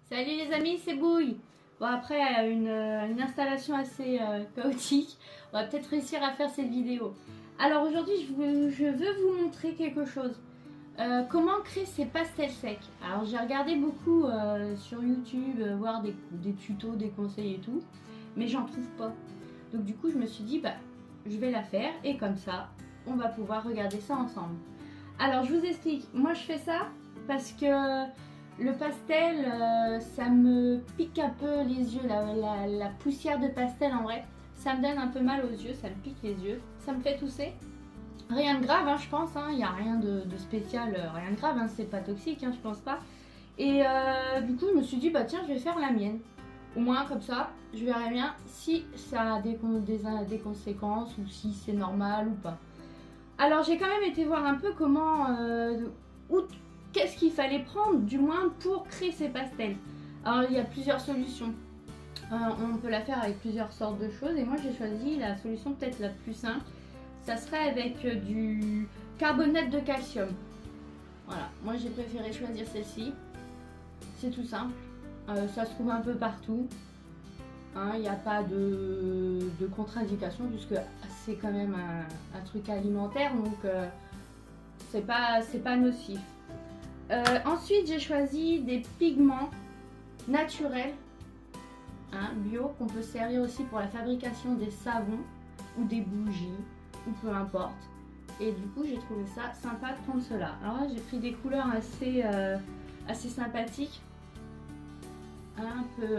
Salut les amis, c'est Bouille. Bon après une installation assez chaotique, on va peut-être réussir à faire cette vidéo. Alors aujourd'hui je veux vous montrer quelque chose. Comment créer ces pastels secs. Alors j'ai regardé beaucoup sur YouTube, voir des tutos, des conseils et tout, mais j'en trouve pas. Donc du coup je me suis dit bah je vais la faire et comme ça on va pouvoir regarder ça ensemble. Alors je vous explique, moi je fais ça parce que le pastel, ça me pique un peu les yeux, la poussière de pastel en vrai, ça me donne un peu mal aux yeux, ça me pique les yeux, ça me fait tousser. Rien de grave, hein, je pense, il n'y a rien de spécial, rien de grave, hein, c'est pas toxique, hein, je pense pas. Et du coup, je me suis dit, bah tiens, je vais faire la mienne. Au moins, comme ça, je verrai bien si ça a des conséquences ou si c'est normal ou pas. Alors, j'ai quand même été voir un peu comment, qu'est-ce qu'il fallait prendre, du moins, pour créer ces pastels. Alors, il y a plusieurs solutions. On peut la faire avec plusieurs sortes de choses. Et moi, j'ai choisi la solution peut-être la plus simple. Ça serait avec du carbonate de calcium. Voilà, moi j'ai préféré choisir celle-ci. C'est tout simple. Ça se trouve un peu partout. Il n'y a pas de contre-indication puisque c'est quand même un truc alimentaire. Donc c'est pas nocif. Ensuite, j'ai choisi des pigments naturels, bio, qu'on peut servir aussi pour la fabrication des savons ou des bougies, ou peu importe. Et du coup, j'ai trouvé ça sympa de prendre cela. Alors là, j'ai pris des couleurs assez sympathiques, un peu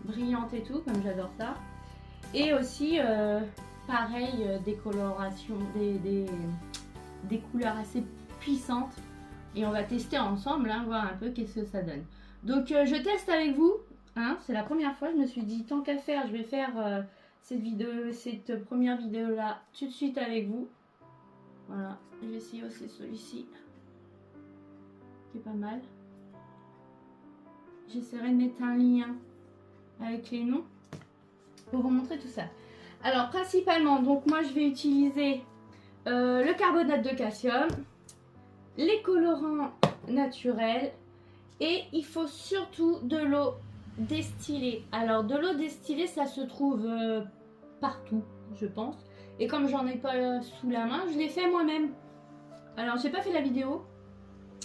brillantes et tout, comme j'adore ça. Et aussi, pareil, des colorations, des couleurs assez puissantes. Et on va tester ensemble, voir un peu qu'est-ce que ça donne. Donc je teste avec vous, c'est la première fois, je me suis dit tant qu'à faire, je vais faire cette première vidéo là tout de suite avec vous. Voilà, je vais essayer aussi celui-ci, qui est pas mal. J'essaierai de mettre un lien avec les noms pour vous montrer tout ça. Alors principalement, donc moi je vais utiliser le carbonate de calcium, les colorants naturels et il faut surtout de l'eau distillée. Alors de l'eau distillée, ça se trouve partout, je pense. Et comme j'en ai pas sous la main, je l'ai fait moi-même. Alors j'ai pas fait la vidéo,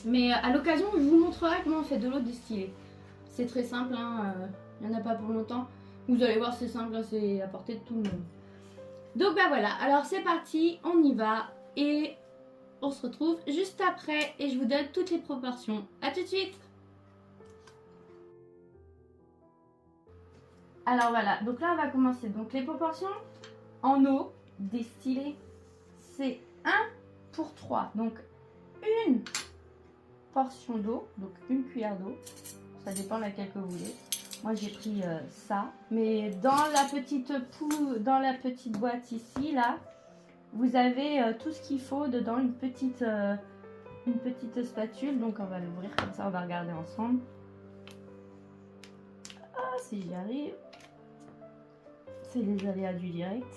mais à l'occasion je vous montrerai comment on fait de l'eau distillée. C'est très simple, il n'y en a pas pour longtemps. Vous allez voir, c'est simple, c'est à portée de tout le monde. Donc bah voilà, alors c'est parti, on y va et on se retrouve juste après et je vous donne toutes les proportions. A tout de suite. Alors voilà, donc là on va commencer. Donc les proportions en eau distillée, c'est 1 pour 3. Donc une portion d'eau, donc une cuillère d'eau. Ça dépend laquelle que vous voulez. Moi j'ai pris ça. Mais dans la petite boîte ici, là, vous avez tout ce qu'il faut dedans, une petite spatule. Donc on va l'ouvrir comme ça, on va regarder ensemble. Ah, si j'y arrive. C'est les aléas du direct.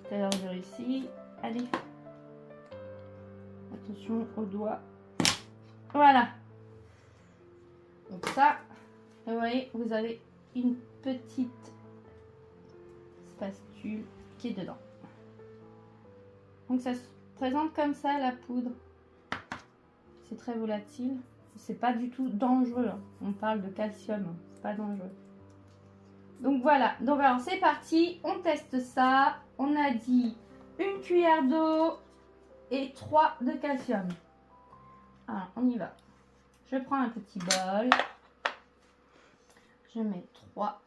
Tout à l'heure j'ai réussi. Allez. Attention aux doigts. Voilà. Donc ça, vous voyez, vous avez une petite spatule qui est dedans. Donc ça se présente comme ça, la poudre. C'est très volatile. C'est pas du tout dangereux. On parle de calcium, c'est pas dangereux. Donc voilà, donc alors c'est parti, on teste ça. On a dit une cuillère d'eau et 3 de calcium. Alors on y va. Je prends un petit bol. Je mets 3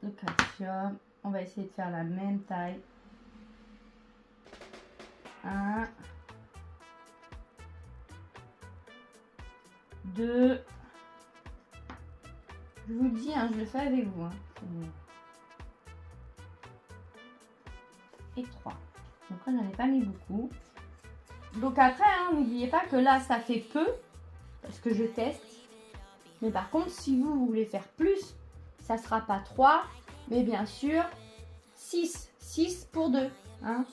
de calcium. On va essayer de faire la même taille. 1, 2. Je vous le dis, je le fais avec vous. Et 3. Donc là, j'en ai pas mis beaucoup. Donc après, n'oubliez pas que là, ça fait peu. Parce que je teste. Mais par contre, si vous voulez faire plus, ça sera pas 3. Mais bien sûr, 6. 6 pour 2.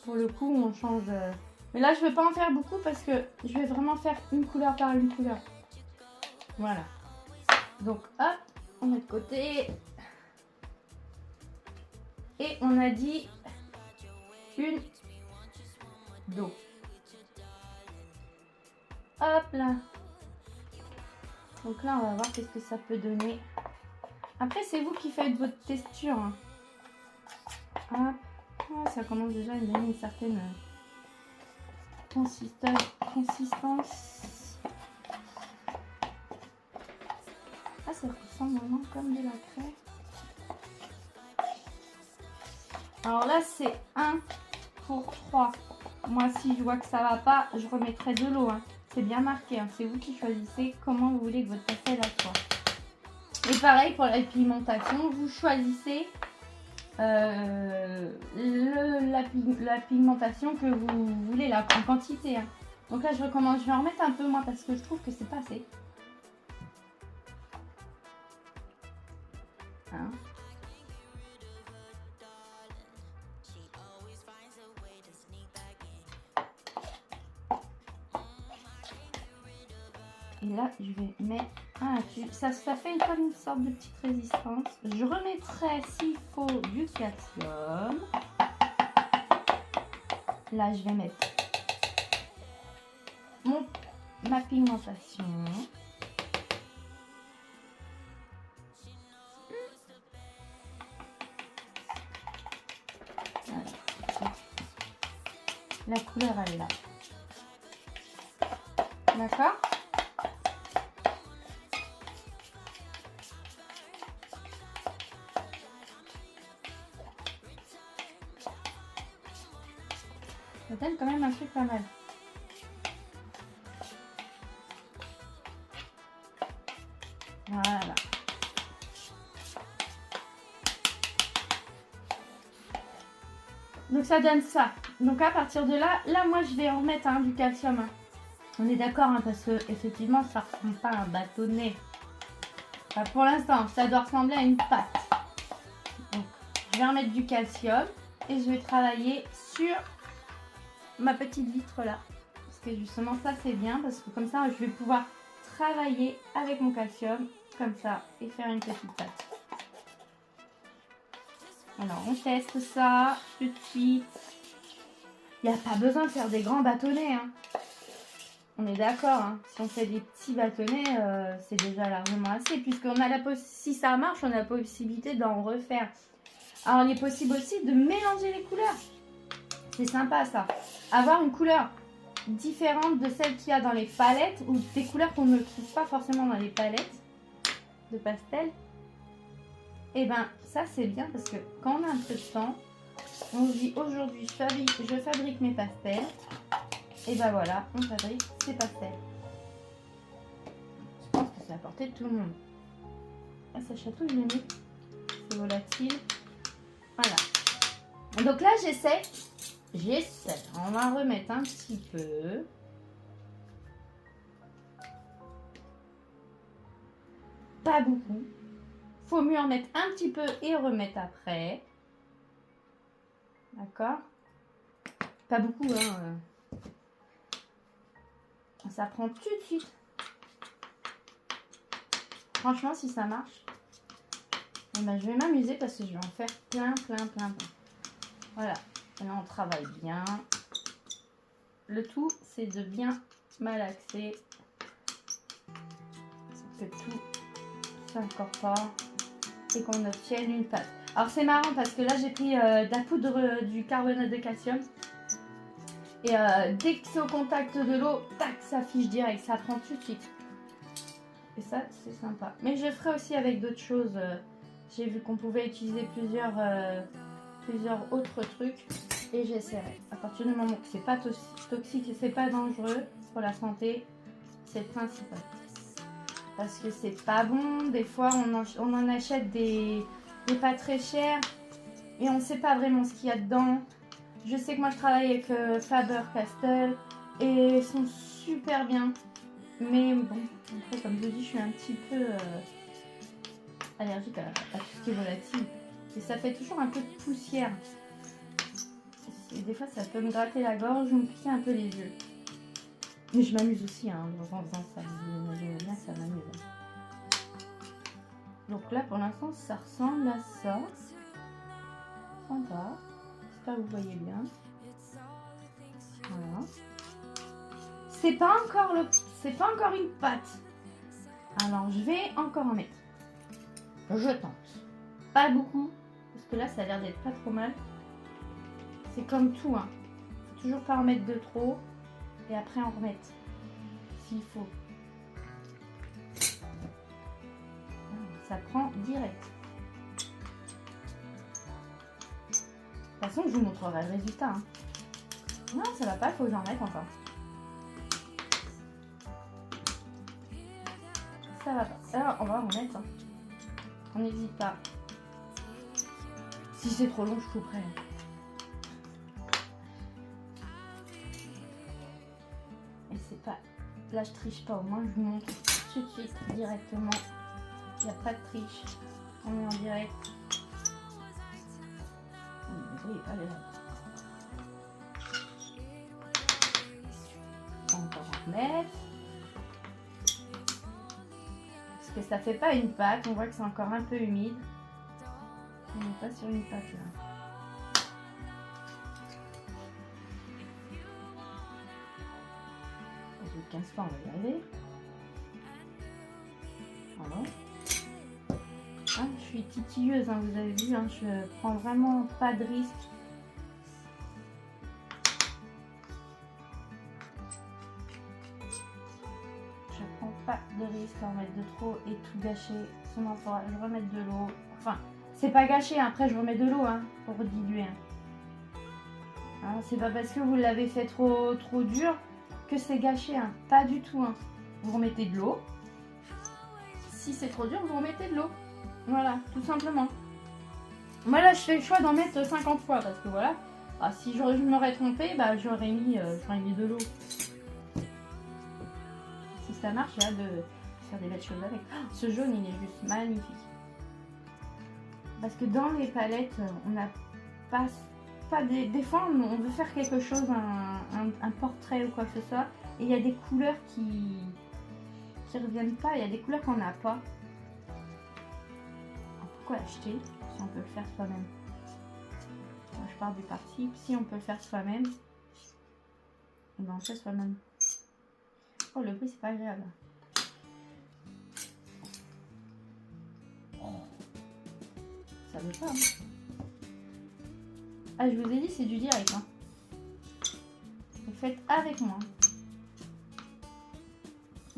Pour le coup, on change. Mais là, je ne vais pas en faire beaucoup parce que je vais vraiment faire une couleur par une couleur. Voilà. Donc hop, on met de côté. Et on a dit une d'eau. Hop là. Donc là, on va voir qu'est-ce que ça peut donner. Après, c'est vous qui faites votre texture. Hein. Hop. Oh, ça commence déjà à me donner une certaine consistance. Ah, ça ressemble vraiment comme de la craie. Alors là, c'est 1 pour 3. Moi, si je vois que ça va pas, je remettrai de l'eau. Hein. C'est bien marqué. Hein. C'est vous qui choisissez comment vous voulez que votre pastel soit. Et pareil pour la pigmentation, vous choisissez la pigmentation que vous voulez là, en quantité. Hein. Donc là, je recommence. Je vais en remettre un peu moi parce que je trouve que c'est pas assez. Hein. Et là, je vais mettre un là-dessus. Ça fait une sorte de petite résistance. Je remettrai, s'il faut, du calcium. Là, je vais mettre ma pigmentation. Voilà. La couleur, elle est là. D'accord ? Ça donne quand même un truc pas mal. Voilà. Donc ça donne ça. Donc à partir de là, moi je vais en remettre du calcium. Hein. On est d'accord hein, parce que effectivement ça ressemble pas à un bâtonnet. Enfin, pour l'instant, ça doit ressembler à une pâte. Donc je vais remettre du calcium et je vais travailler sur ma petite vitre là. Parce que justement ça c'est bien parce que comme ça je vais pouvoir travailler avec mon calcium comme ça et faire une petite pâte. Alors on teste ça tout de suite. Il n'y a pas besoin de faire des grands bâtonnets. Hein. On est d'accord. Hein. Si on fait des petits bâtonnets, c'est déjà largement assez. Puisqu'on a si ça marche, on a la possibilité d'en refaire. Alors il est possible aussi de mélanger les couleurs. C'est sympa ça. Avoir une couleur différente de celle qu'il y a dans les palettes ou des couleurs qu'on ne trouve pas forcément dans les palettes de pastel. Et ben ça c'est bien parce que quand on a un peu de temps, on se dit aujourd'hui je fabrique mes pastels. Et ben voilà, on fabrique ces pastels. Je pense que c'est à la portée de tout le monde. Ah, ça chatouille le nez. C'est volatile. Voilà. Donc là j'essaie. On va remettre un petit peu. Pas beaucoup. Faut mieux en mettre un petit peu et remettre après. D'accord? Pas beaucoup, hein. Ça prend tout de suite. Franchement, si ça marche, ben, je vais m'amuser parce que je vais en faire plein. Voilà. Et là, on travaille bien. Le tout, c'est de bien malaxer. Que tout s'incorpore et qu'on obtienne une pâte. Alors c'est marrant parce que là j'ai pris de la poudre du carbonate de calcium et dès que c'est au contact de l'eau, tac, ça fiche direct, ça prend tout de suite. Et ça c'est sympa. Mais je ferai aussi avec d'autres choses. J'ai vu qu'on pouvait utiliser plusieurs autres trucs et j'essaierai. À partir du moment que c'est pas toxique et c'est pas dangereux pour la santé, c'est le principal. Parce que c'est pas bon, des fois on en achète des pas très chers et on sait pas vraiment ce qu'il y a dedans. Je sais que moi je travaille avec Faber-Castell et ils sont super bien. Mais bon, après comme je dis, je suis un petit peu allergique à tout ce qui est volatile. Et ça fait toujours un peu de poussière. Et des fois ça peut me gratter la gorge ou me piquer un peu les yeux. Mais je m'amuse aussi hein, en faisant ça. Vous imaginez bien que ça m'amuse. Donc là pour l'instant ça ressemble à ça. Sympa. J'espère que vous voyez bien. Voilà. C'est pas encore une pâte. Alors je vais encore en mettre. Je tente. Pas beaucoup. Parce que là ça a l'air d'être pas trop mal. C'est comme tout, hein. Faut toujours pas en mettre de trop. Et après en remettre. S'il faut. Ça prend direct. De toute façon, je vous montrerai le résultat. Hein. Non, ça va pas, il faut que j'en mette encore. Ça va pas. Alors, on va en mettre. Hein. On n'hésite pas. Si c'est trop long, je couperai. Et c'est pas... Là, je triche pas. Au moins, je vous montre tout de suite, directement. Il n'y a pas de triche. On est en direct. Oui, allez là. On va encore en remettre. Parce que ça fait pas une pâte. On voit que c'est encore un peu humide. On n'est pas sur une pâte là. Au bout de 15 fois, on va y arriver. Voilà. Ah, je suis titilleuse, hein, vous avez vu, hein, je prends vraiment pas de risque. Je prends pas de risque à en mettre de trop et tout gâcher. Sinon, il faudra remettre de l'eau. Enfin, c'est pas gâché, hein, après je remets de l'eau hein, pour diluer. Hein, c'est pas parce que vous l'avez fait trop dur que c'est gâché, hein, pas du tout. Hein. Vous remettez de l'eau. Si c'est trop dur, vous remettez de l'eau. Voilà, tout simplement. Moi là, je fais le choix d'en mettre 50 fois parce que voilà. Ah, si je m'aurais trompée, bah, j'aurais mis de l'eau. Si ça marche, j'ai hâte de faire des belles choses avec. Oh, ce jaune, il est juste magnifique. Parce que dans les palettes, on n'a pas des fois, on veut faire quelque chose, un portrait ou quoi que ce soit. Et il y a des couleurs qui reviennent pas. Il y a des couleurs qu'on n'a pas. Pourquoi acheter si on peut le faire soi-même? Moi, je pars du parti, si on peut le faire soi-même, on en fait soi-même. Oh, le bruit, c'est pas agréable. Ça veut pas. Hein. Ah, je vous ai dit, c'est du direct. Hein. Vous faites avec moi.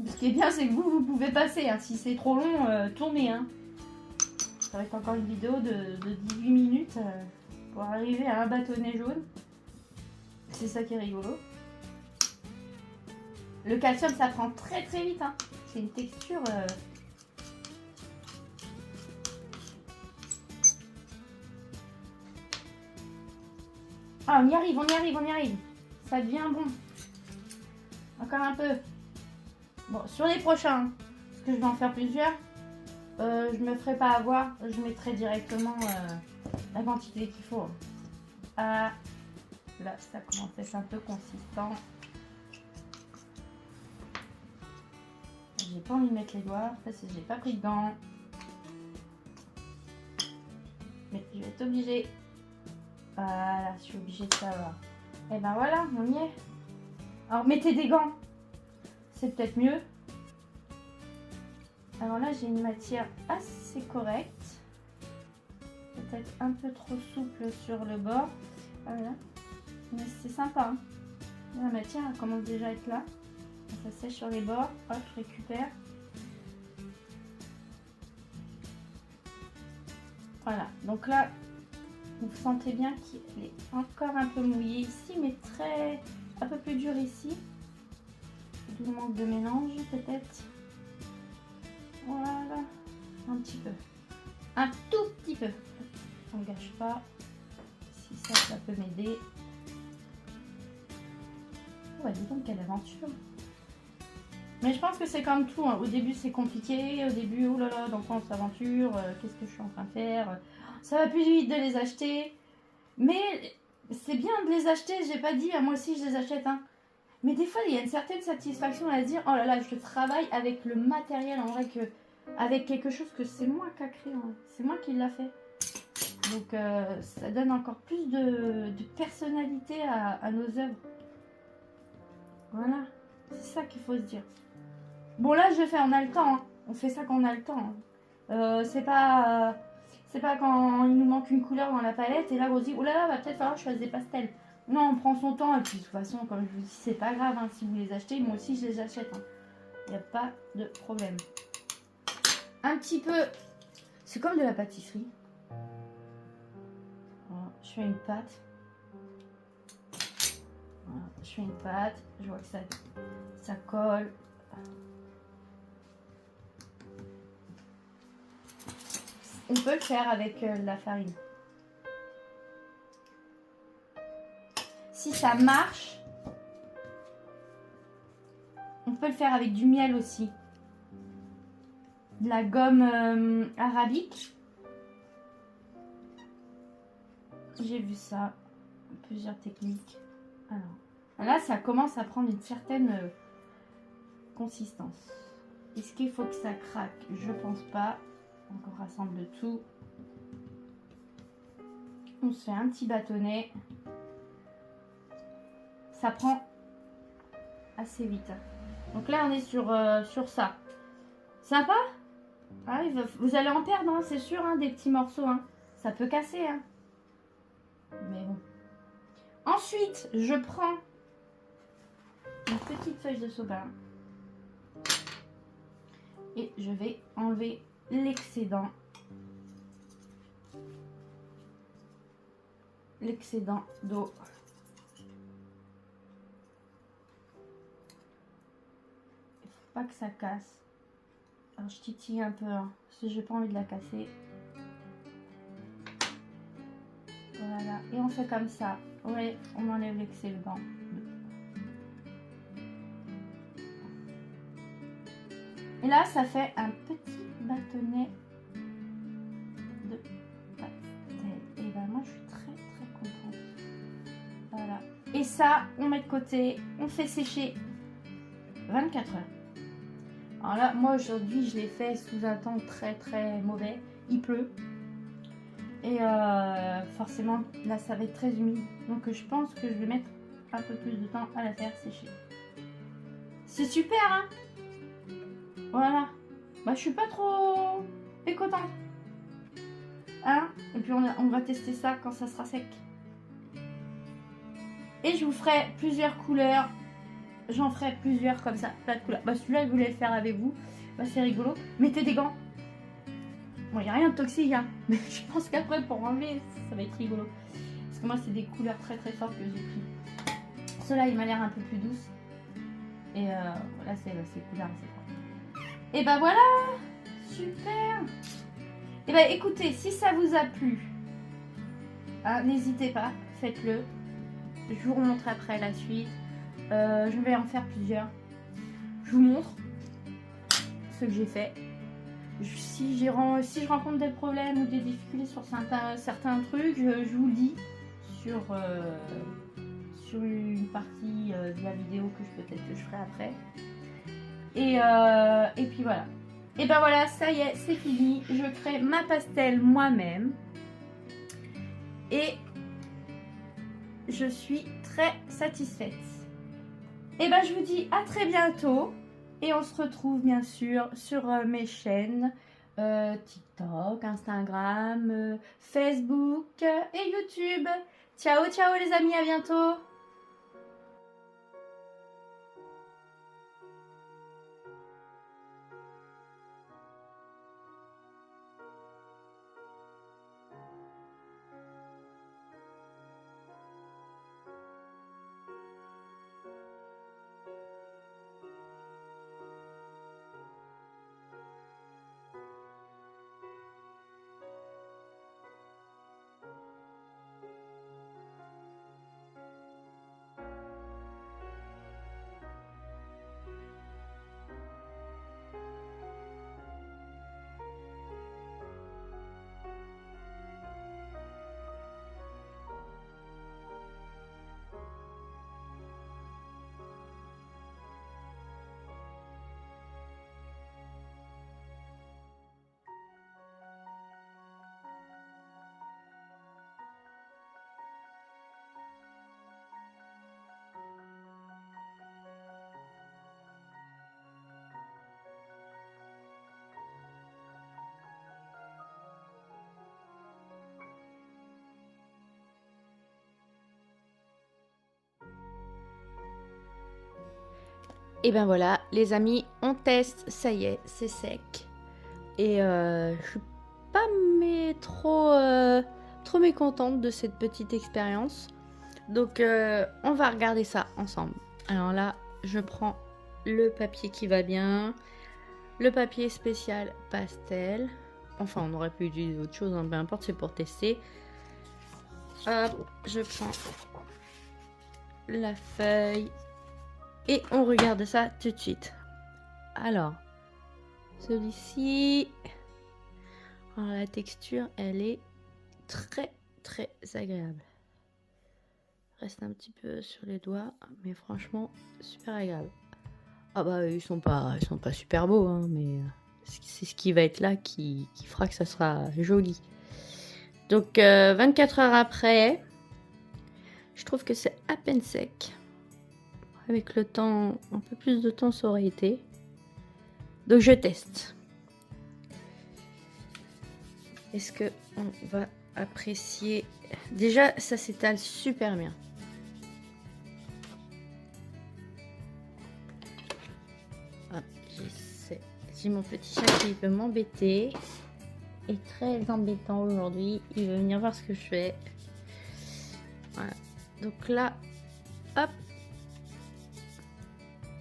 Ce qui est bien, c'est que vous pouvez passer. Hein. Si c'est trop long, tournez. Hein. Ça va être encore une vidéo de 18 minutes pour arriver à un bâtonnet jaune. C'est ça qui est rigolo. Le calcium, ça prend très vite. Hein. C'est une texture... Ah, on y arrive, on y arrive, on y arrive. Ça devient bon. Encore un peu. Bon, sur les prochains, parce que je vais en faire plusieurs, je me ferai pas avoir. Je mettrai directement la quantité qu'il faut. Ah, là, ça commence à être un peu consistant. J'ai pas envie de mettre les doigts parce que j'ai pas pris de gants. Mais je vais être obligée. Voilà, je suis obligée de savoir. Et ben voilà, on y est. Alors mettez des gants. C'est peut-être mieux. Alors là, j'ai une matière assez correcte. Peut-être un peu trop souple sur le bord. Voilà. Mais c'est sympa. Hein. La matière, elle commence déjà à être là. Ça sèche sur les bords. Hop, je récupère. Voilà. Donc là, vous sentez bien qu'il est encore un peu mouillé ici, mais un peu plus dur ici. D'où le manque de mélange, peut-être. Voilà. Un petit peu. Un tout petit peu. On ne gâche pas. Si ça peut m'aider. Ouais, dis donc, quelle aventure. Mais je pense que c'est comme tout. Hein. Au début, c'est compliqué. Au début, oh là là, dans quoi on s'aventure, qu'est-ce que je suis en train de faire. Ça va plus vite de les acheter. Mais c'est bien de les acheter. J'ai pas dit, moi aussi, je les achète. Hein. Mais des fois, il y a une certaine satisfaction à se dire, oh là là, je travaille avec le matériel en vrai que avec quelque chose que c'est moi qui a créé, hein. C'est moi qui l'a fait. Donc ça donne encore plus de personnalité à nos œuvres. Voilà, c'est ça qu'il faut se dire. Bon là je fais, on a le temps, hein. On fait ça quand on a le temps, hein. C'est pas quand il nous manque une couleur dans la palette et là on se dit, oh là là, va peut-être falloir que je fasse des pastels. Non, on prend son temps et puis de toute façon, comme je vous dis, c'est pas grave, hein, si vous les achetez, moi aussi je les achète, hein. Il n'y a pas de problème. Un petit peu, c'est comme de la pâtisserie. Voilà, je fais une pâte. Voilà, je fais une pâte, je vois que ça colle. On peut le faire avec de la farine. Si ça marche, on peut le faire avec du miel aussi. De la gomme arabique. J'ai vu ça. Plusieurs techniques. Alors, là, ça commence à prendre une certaine consistance. Est-ce qu'il faut que ça craque? Je pense pas. Donc on rassemble tout. On se fait un petit bâtonnet. Ça prend assez vite. Donc là, on est sur ça. Sympa? Ah oui, vous allez en perdre, hein, c'est sûr, hein, des petits morceaux. Hein. Ça peut casser. Hein. Mais bon. Ensuite, je prends une petite feuille de soda. Et je vais enlever l'excédent. L'excédent d'eau. Il faut pas que ça casse. Alors je titille un peu, hein, parce que j'ai pas envie de la casser. Voilà, et on fait comme ça. Ouais, on enlève l'excédent. Et là, ça fait un petit bâtonnet de pastel. Et ben moi, je suis très très contente. Voilà. Et ça, on met de côté, on fait sécher 24 heures. Alors là, moi aujourd'hui, je l'ai fait sous un temps très très mauvais. Il pleut. Et forcément, là, ça va être très humide. Donc je pense que je vais mettre un peu plus de temps à la faire sécher. C'est super, hein? Voilà. Bah, je suis pas trop mécontente. Hein? Et puis on va tester ça quand ça sera sec. Et je vous ferai plusieurs couleurs. J'en ferai plusieurs comme ça, plein de couleurs. Bah, celui-là, je voulais le faire avec vous. Bah, c'est rigolo. Mettez des gants. Bon, il n'y a rien de toxique, hein. Mais je pense qu'après, pour enlever, ça va être rigolo. Parce que moi, c'est des couleurs très très fortes que j'ai pris. Cela, il m'a l'air un peu plus douce. Et là, c'est couleurs assez fortes. Et bah voilà. Super. Et bah écoutez, si ça vous a plu, hein, n'hésitez pas, faites-le. Je vous remontre après la suite. Je vais en faire plusieurs. Je vous montre ce que j'ai fait. Si je rencontre des problèmes ou des difficultés sur certains trucs, je vous le dis sur une partie de la vidéo que peut-être que je ferai après. Et puis voilà. Et ben voilà, ça y est, c'est fini. Je crée ma pastel moi-même. Et je suis très satisfaite. Et ben je vous dis à très bientôt. Et on se retrouve bien sûr sur mes chaînes TikTok, Instagram, Facebook et YouTube. Ciao, ciao les amis, à bientôt. Et ben voilà, les amis, on teste, ça y est, c'est sec. Et je suis pas trop mécontente de cette petite expérience. Donc on va regarder ça ensemble. Alors là, je prends le papier qui va bien, le papier spécial pastel. Enfin, on aurait pu utiliser autre chose, hein, peu importe, c'est pour tester. Hop, je prends la feuille. Et on regarde ça tout de suite. Alors, celui-ci, la texture, elle est très agréable. Reste un petit peu sur les doigts, mais franchement, super agréable. Ah bah, ils sont pas super beaux, hein, mais c'est ce qui va être là qui fera que ça sera joli. Donc, 24 heures après, je trouve que c'est à peine sec. Avec le temps, un peu plus de temps, ça aurait été. Donc je teste. Est-ce que on va apprécier? Déjà, ça s'étale super bien. Ah, j'ai mon petit chat qui veut m'embêter. Et très embêtant aujourd'hui. Il veut venir voir ce que je fais. Voilà. Donc là, hop.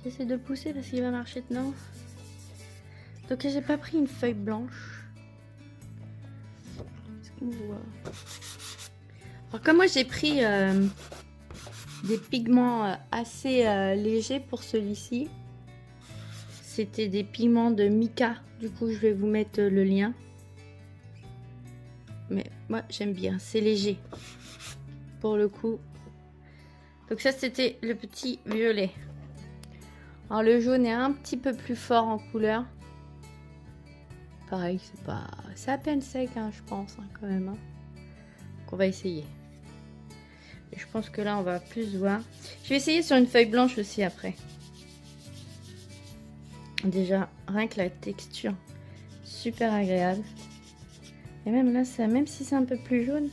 J'essaie de le pousser parce qu'il va marcher dedans. Donc j'ai pas pris une feuille blanche. Est-ce qu'on voit? Alors comme moi j'ai pris des pigments assez légers pour celui-ci. C'était des pigments de mica. Du coup je vais vous mettre le lien. Mais moi j'aime bien, c'est léger. Pour le coup. Donc ça c'était le petit violet. Alors le jaune est un petit peu plus fort en couleur. Pareil, c'est à peine sec, hein, je pense, hein, quand même. Hein. Donc on va essayer. Et je pense que là, on va plus voir. Je vais essayer sur une feuille blanche aussi après. Déjà, rien que la texture, super agréable. Et même là, même si c'est un peu plus jaune,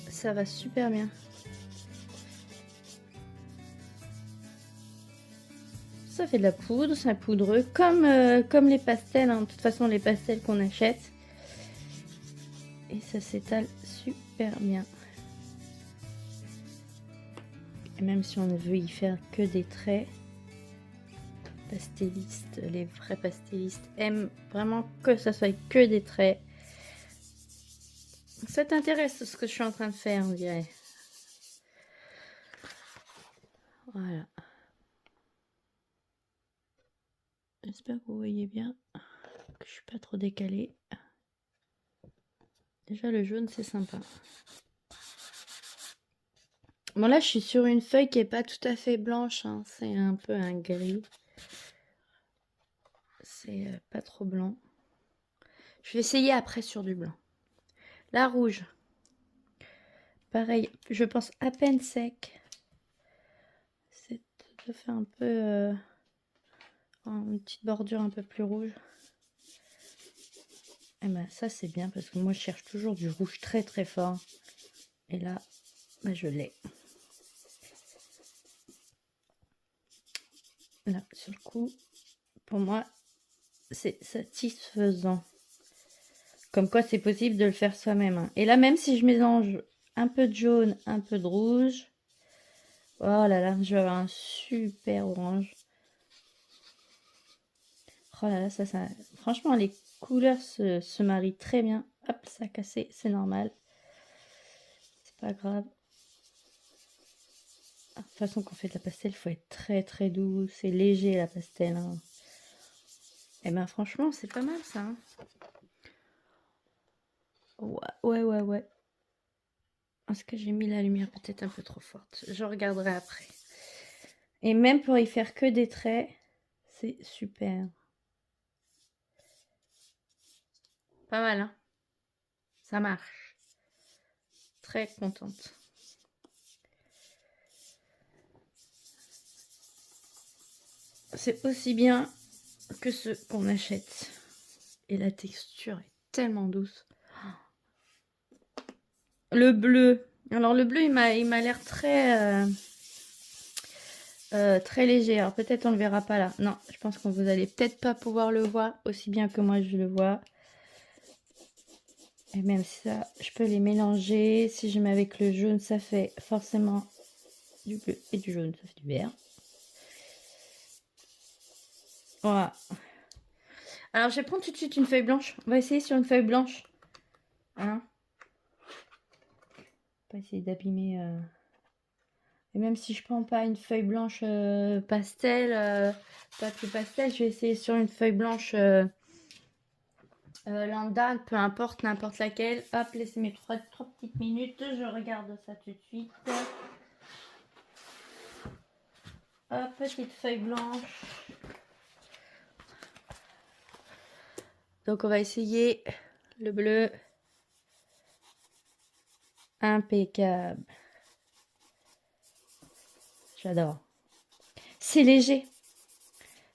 ça va super bien. Ça fait de la poudre, c'est poudreux, comme les pastels, hein. De toute façon les pastels qu'on achète. Et ça s'étale super bien. Et même si on ne veut y faire que des traits, pastellistes, les vrais pastellistes aiment vraiment que ça soit que des traits. Ça t'intéresse ce que je suis en train de faire, on dirait. Voilà. J'espère que vous voyez bien, que je suis pas trop décalée. Déjà le jaune c'est sympa. Bon là je suis sur une feuille qui est pas tout à fait blanche, hein. C'est un peu un gris. C'est pas trop blanc. Je vais essayer après sur du blanc. La rouge. Pareil, je pense à peine sec. C'est de faire un peu une petite bordure un peu plus rouge. Et ben ça c'est bien parce que moi je cherche toujours du rouge très fort. Et là, ben, je l'ai. Là, sur le coup, pour moi, c'est satisfaisant. Comme quoi c'est possible de le faire soi-même. Hein. Et là, même si je mélange un peu de jaune, un peu de rouge, oh là là, je vais avoir un super orange. Oh là là, ça, franchement, les couleurs se marient très bien. Hop, ça a cassé, c'est normal. C'est pas grave. De toute façon, quand on fait de la pastel, il faut être très doux. C'est léger la pastel. Hein. Et ben franchement, c'est pas mal ça. Hein. Ouais. Est-ce que j'ai mis la lumière peut-être un peu trop forte? Je regarderai après. Et même pour y faire que des traits, c'est super. Pas mal, hein? Ça marche. Très contente. C'est aussi bien que ce qu'on achète. Et la texture est tellement douce. Le bleu. Alors le bleu, il m'a l'air très... très léger. Alors peut-être on le verra pas là. Non, je pense que vous allez peut-être pas pouvoir le voir aussi bien que moi je le vois. Et même ça, je peux les mélanger. Si je mets avec le jaune, ça fait forcément du bleu et du jaune, ça fait du vert. Voilà. Alors je vais prendre tout de suite une feuille blanche. On va essayer sur une feuille blanche. Hein? Pas essayer d'abîmer. Et même si je prends pas une feuille blanche pastel, papier pastel, je vais essayer sur une feuille blanche lambda, peu importe, n'importe laquelle. Hop, laissez-moi trois petites minutes. Je regarde ça tout de suite. Hop, petite feuille blanche. Donc on va essayer le bleu. Impeccable. J'adore. C'est léger.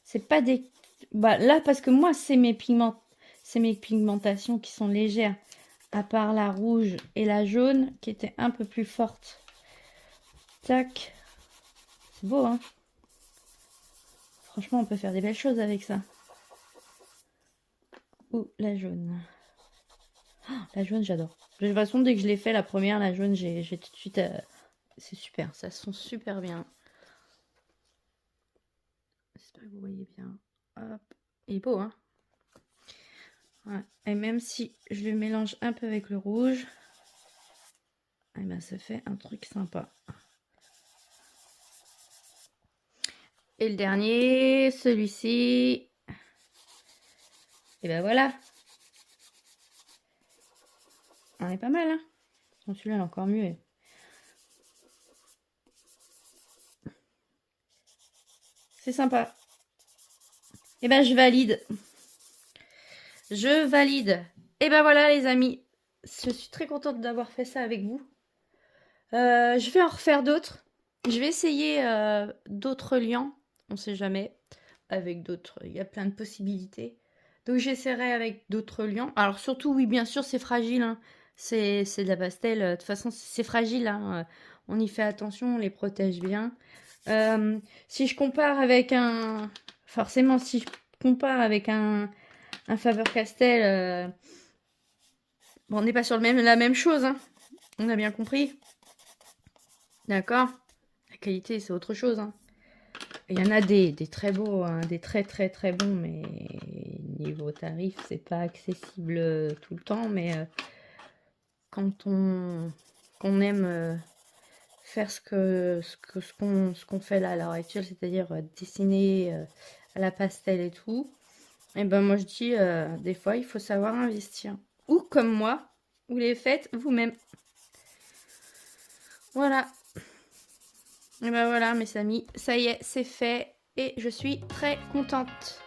C'est pas des... Bah, là, parce que moi, c'est mes pigmentations qui sont légères. À part la rouge et la jaune qui étaient un peu plus fortes. Tac. C'est beau, hein? Franchement, on peut faire des belles choses avec ça. Ou la jaune. Oh, la jaune, j'adore. De toute façon, dès que je l'ai fait, la première, la jaune, j'ai tout de suite... c'est super, ça sent super bien. J'espère que vous voyez bien. Hop. Il est beau, hein? Ouais. Et même si je le mélange un peu avec le rouge, eh ben, ça fait un truc sympa. Et le dernier, celui-ci. Et ben voilà. On est pas mal, hein? Celui-là, il est encore mieux. C'est sympa. Et ben je valide. Je valide. Et ben voilà les amis. Je suis très contente d'avoir fait ça avec vous. Je vais en refaire d'autres. Je vais essayer d'autres liants. On sait jamais. Avec d'autres. Il y a plein de possibilités. Donc j'essaierai avec d'autres liants. Alors surtout, oui, bien sûr, c'est fragile. Hein. C'est de la pastel. De toute façon, c'est fragile. Hein. On y fait attention, on les protège bien. Si je compare avec un... Forcément, si je compare avec un Faber-Castell, bon, on n'est pas sur la même chose. Hein. On a bien compris. D'accord? La qualité, c'est autre chose. Hein. Il y en a des très beaux, hein, des très bons, mais niveau tarif, c'est pas accessible tout le temps. Mais quand on aime faire ce qu'on fait là à l'heure actuelle, c'est-à-dire dessiner à la pastel et tout, et ben moi je dis des fois il faut savoir investir. Ou comme moi, vous les faites vous-même. Voilà. Et ben voilà mes amis, ça y est, c'est fait et je suis très contente.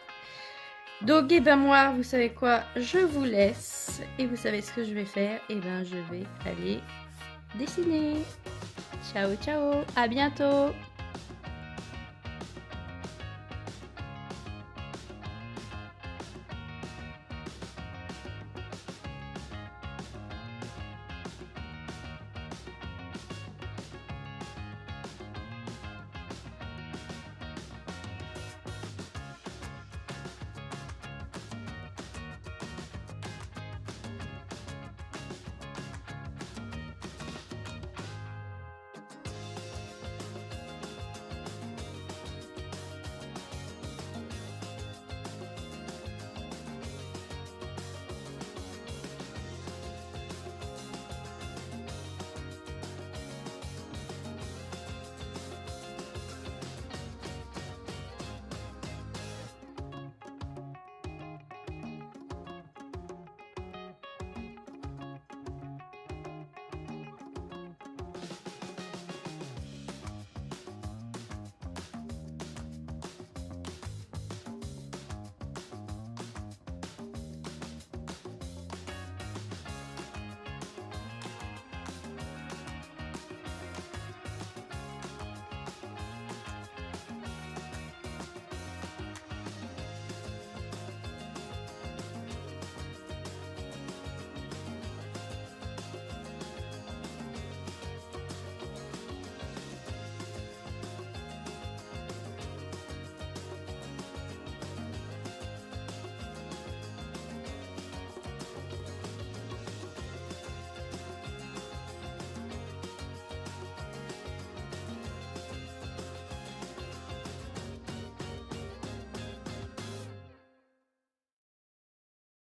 Donc et ben moi, vous savez quoi, je vous laisse et vous savez ce que je vais faire, et ben je vais aller dessiner. Ciao ciao, à bientôt.